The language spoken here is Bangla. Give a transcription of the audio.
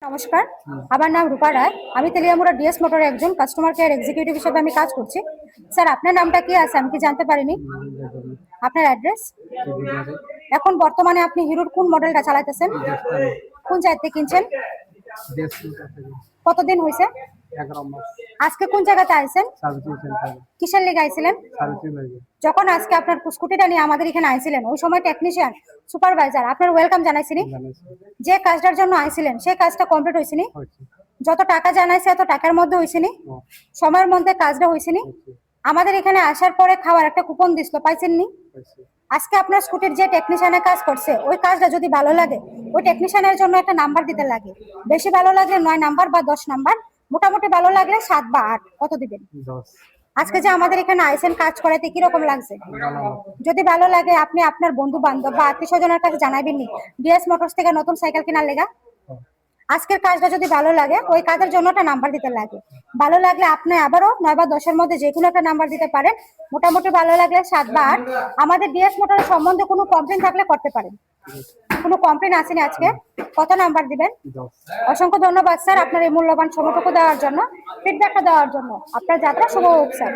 নমস্কার, আমার নাম রূপা রায়। আমি তেলিয়ামুড়া ডিএস মোটরের একজন কাস্টমার কেয়ার এক্সিকিউটিভ হিসেবে আমি কাজ করছি। স্যার, আপনার নামটা কি আছে আমি কি জানতে পারিনি? আপনার অ্যাড্রেস? এখন বর্তমানে আপনি হিরোর কোন মডেলটা চালাইতেছেন? কোন জায়গা থেকে কিনছেন? কতদিন হয়েছে? আজকে কোন জায়গাতে আইছেন? কিসের লেগে আইছিলেন? যখন আজকে আপনার স্কুটিটা নিয়ে আমাদের এখানে আইছিলেন, ওই সময় টেকনিশিয়ান সুপারভাইজার আপনার ওয়েলকাম জানাইছিনি? যে কাজটার জন্য আইছিলেন সেই কাজটা কমপ্লিট হয়েছিনি? যত টাকা জানাইছে এত টাকার মধ্যে হয়েছিনি? সময়ের মধ্যে কাজটা হয়েছিনি? আমাদের এখানে আসার পরে খাওয়ার একটা কুপন দিছিল, পাইছেননি? আজকে আপনার স্কুটির যে টেকনিশিয়ানের কাজ করছে ওই কাজটা যদি ভালো লাগে ওই টেকনিশিয়ানের জন্য একটা নাম্বার দিতে লাগে। বেশি ভালো লাগলে 9 নাম্বার বা 10 নাম্বার, মোটামুটি ভালো লাগলে 7 বা 8। কত দিবেন? আজকে যে আমাদের এখানে আইসেন কাজ করাতে কিরকম লাগছে? যদি ভালো লাগে আপনি আপনার বন্ধু বান্ধব বা আত্মীয় স্বজনের কাছে জানাবেননি ডিএস মোটরস থেকে নতুন সাইকেল কেনার লেগা। আজকের কাজটা যদি ভালো লাগে ওই কাজের জন্য একটা নাম্বার দিতে লাগে। ভালো লাগলে আপনি আবারও 9 বা 10-এর মধ্যে যে কোনো একটা নাম্বার দিতে পারেন। মোটামুটি ভালো লাগলে 7 বা 8। আমাদের ডিএস মোটরের সম্বন্ধে কোনো কমপ্লেন থাকলে করতে পারেন। কোনো কমপ্লেন আসেনি আজকে? কত নাম্বার দিবেন? অসংখ্য ধন্যবাদ স্যার আপনার এই মূল্যবান সময়টুকু দেওয়ার জন্য, ফিডব্যাকটা দেওয়ার জন্য। আপনার যাত্রা শুভ হোক স্যার।